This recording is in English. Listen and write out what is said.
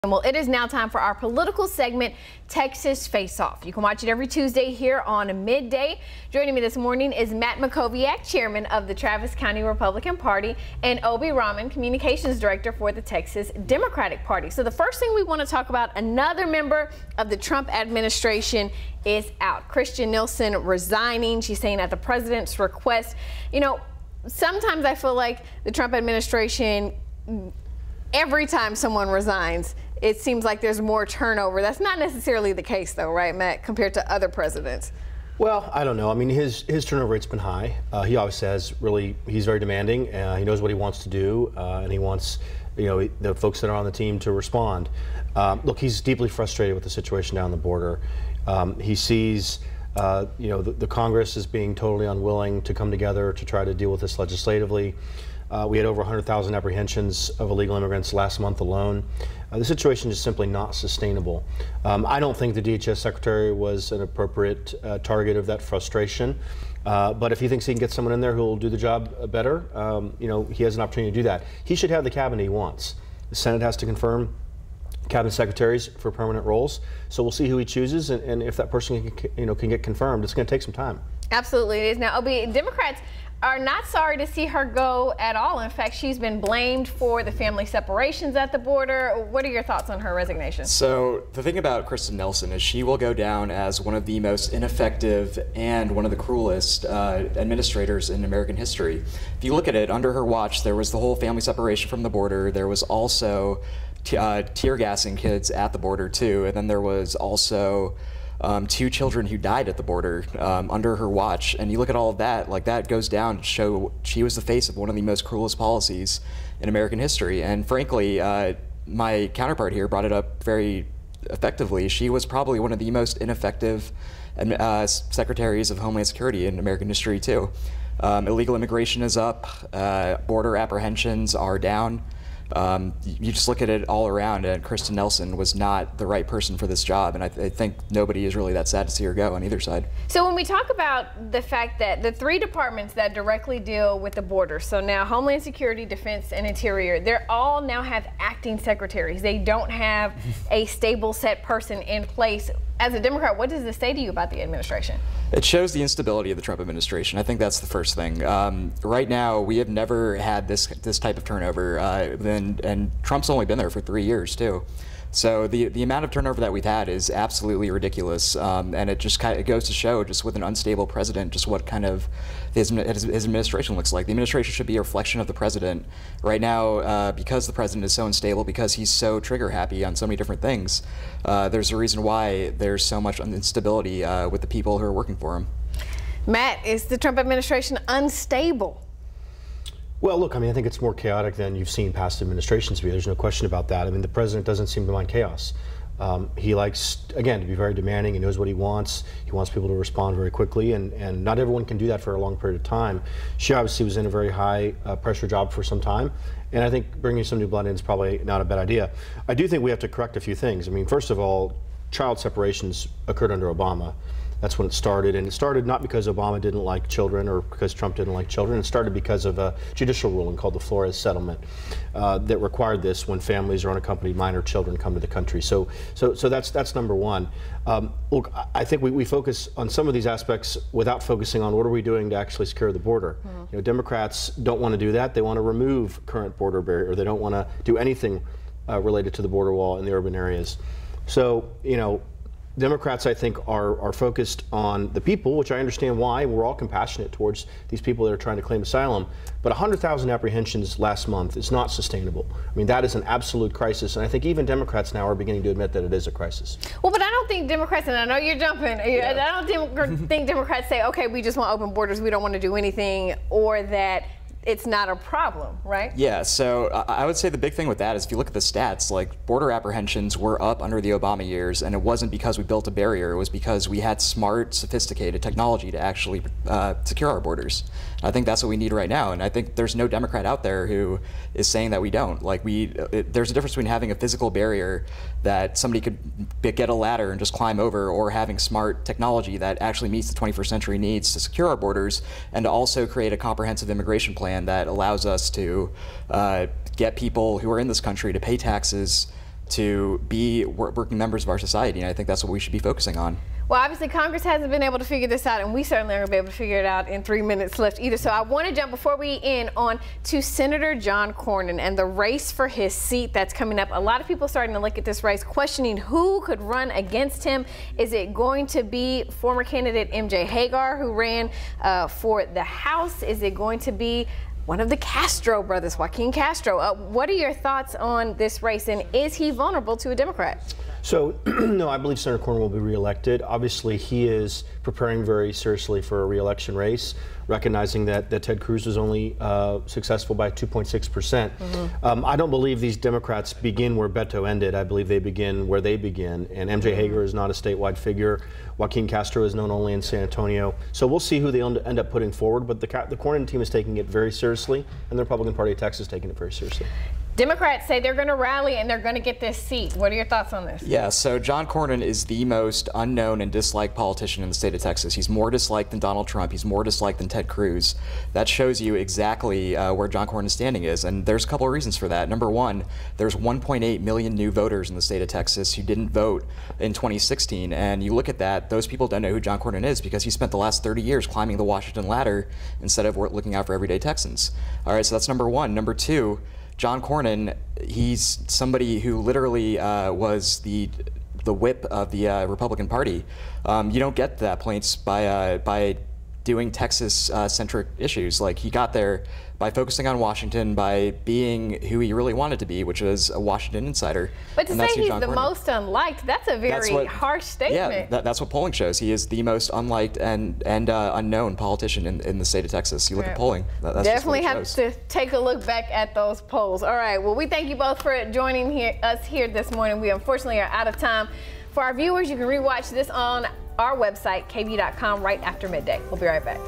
Well, it is now time for our political segment, Texas Face Off. You can watch it every Tuesday here on midday. Joining me this morning is Matt Mackowiak, chairman of the Travis County Republican Party, and Abhi Rahman, communications director for the Texas Democratic Party. So the first thing we want to talk about, another member of the Trump administration is out. Kirstjen Nielson resigning. She's saying at the president's request. You know, sometimes I feel like the Trump administration, every time someone resigns, it seems like there's more turnover. That's not necessarily the case, though, right, Matt, compared to other presidents? Well, I don't know. I mean, his turnover rate's been high. He always says, really, he's very demanding. He knows what he wants to do, and he wants, the folks that are on the team to respond. Look, he's deeply frustrated with the situation down the border. He sees, the Congress as being totally unwilling to come together to try to deal with this legislatively. We had over 100,000 apprehensions of illegal immigrants last month alone. The situation is simply not sustainable. I don't think the DHS secretary was an appropriate target of that frustration. But if he thinks he can get someone in there who will do the job better, he has an opportunity to do that. He should have the cabinet he wants. The Senate has to confirm cabinet secretaries for permanent roles. So we'll see who he chooses, and if that person can get confirmed, it's going to take some time. Absolutely, it is. Now, Abhi, Democrats are not sorry to see her go at all. In fact, she's been blamed for the family separations at the border. What are your thoughts on her resignation? So the thing about Kirstjen Nielson is she will go down as one of the most ineffective and one of the cruelest administrators in American history. If you look at it, under her watch, there was the whole family separation from the border. There was also tear gassing kids at the border too, and then there was also 2 children who died at the border under her watch. And you look at all of that, like that goes down to show she was the face of one of the most cruelest policies in American history. And frankly, my counterpart here brought it up very effectively. She was probably one of the most ineffective secretaries of Homeland Security in American history too. Illegal immigration is up, border apprehensions are down. You just look at it all around, and Kirstjen Nielson was not the right person for this job, and I think nobody is really that sad to see her go on either side. So when we talk about the fact that the 3 departments that directly deal with the border, so now Homeland Security, Defense, and Interior, they all now have acting secretaries. They don't have a stable set person in place. As a Democrat, what does this say to you about the administration? It shows the instability of the Trump administration. I think that's the first thing. Right now, we have never had this type of turnover, and Trump's only been there for 3 years too. So the amount of turnover that we've had is absolutely ridiculous, and it just it goes to show, just with an unstable president, just what kind of his administration looks like. The administration should be a reflection of the president. Right now, because the president is so unstable, because he's so trigger happy on so many different things, there's a reason why there's so much instability with the people who are working for him. Matt, is the Trump administration unstable? Well, look, I mean, I think it's more chaotic than you've seen past administrations be. There's no question about that. I mean, the president doesn't seem to mind chaos. He likes, again, to be very demanding. He knows what he wants. He wants people to respond very quickly, and not everyone can do that for a long period of time. She obviously was in a very high pressure job for some time, and I think bringing some new blood in is probably not a bad idea. I do think we have to correct a few things. I mean, first of all, child separations occurred under Obama. That's when it started, and it started not because Obama didn't like children or because Trump didn't like children. It started because of a judicial ruling called the Flores Settlement that required this when families or unaccompanied minor children come to the country. So that's number one. Look, I think we focus on some of these aspects without focusing on what are we doing to actually secure the border. Democrats don't want to do that. They want to remove current border barrier. They don't want to do anything related to the border wall in the urban areas. So, Democrats, I think, are focused on the people, which I understand why. We're all compassionate towards these people that are trying to claim asylum. But 100,000 apprehensions last month is not sustainable. I mean, that is an absolute crisis. And I think even Democrats now are beginning to admit that it is a crisis. Well, but I don't think Democrats, and I know you're jumping, I don't think Democrats say, okay, we just want open borders, we don't want to do anything, or that it's not a problem, right? Yeah, so I would say the big thing with that is if you look at the stats, like border apprehensions were up under the Obama years, and it wasn't because we built a barrier, it was because we had smart, sophisticated technology to actually secure our borders. And I think that's what we need right now, and I think there's no Democrat out there who is saying that we don't. Like there's a difference between having a physical barrier that somebody could get a ladder and just climb over, or having smart technology that actually meets the 21st century needs to secure our borders and to also create a comprehensive immigration plan that allows us to get people who are in this country to pay taxes, to be working members of our society, and I think that's what we should be focusing on. Well, obviously, Congress hasn't been able to figure this out, and we certainly aren't going to be able to figure it out in 3 minutes left either. So I want to jump, before we end, on to Senator John Cornyn and the race for his seat that's coming up. A lot of people starting to look at this race, questioning who could run against him. Is it going to be former candidate MJ Hagar, who ran for the House? Is it going to be one of the Castro brothers, Joaquin Castro? What are your thoughts on this race, and is he vulnerable to a Democrat? So, no, I believe Senator Cornyn will be reelected. Obviously, he is preparing very seriously for a reelection race, recognizing that Ted Cruz was only successful by 2.6%. I don't believe these Democrats begin where Beto ended. I believe they begin where they begin. And MJ Hagar is not a statewide figure. Joaquin Castro is known only in San Antonio. So we'll see who they end up putting forward. But the Cornyn team is taking it very seriously, and the Republican Party of Texas is taking it very seriously. Democrats say they're going to rally and they're going to get this seat. What are your thoughts on this? Yeah, so John Cornyn is the most unknown and disliked politician in the state of Texas. He's more disliked than Donald Trump. He's more disliked than Ted Cruz. That shows you exactly where John Cornyn's standing is, and there's a couple of reasons for that. Number one, there's 1.8 million new voters in the state of Texas who didn't vote in 2016, and you look at that, those people don't know who John Cornyn is because he spent the last 30 years climbing the Washington ladder instead of looking out for everyday Texans. All right, so that's number one. Number two, John Cornyn, he's somebody who literally was the whip of the Republican Party. You don't get that points by doing Texas-centric issues. Like, he got there by focusing on Washington, by being who he really wanted to be, which was a Washington insider. But to say he's the most unliked, that's a very harsh statement. Yeah, that's what polling shows. He is the most unliked and unknown politician in the state of Texas. You look at polling. That's definitely have to take a look back at those polls. All right, well, we thank you both for joining us here this morning. We unfortunately are out of time. For our viewers, you can rewatch this on our website, KVUE.com, right after midday. We'll be right back.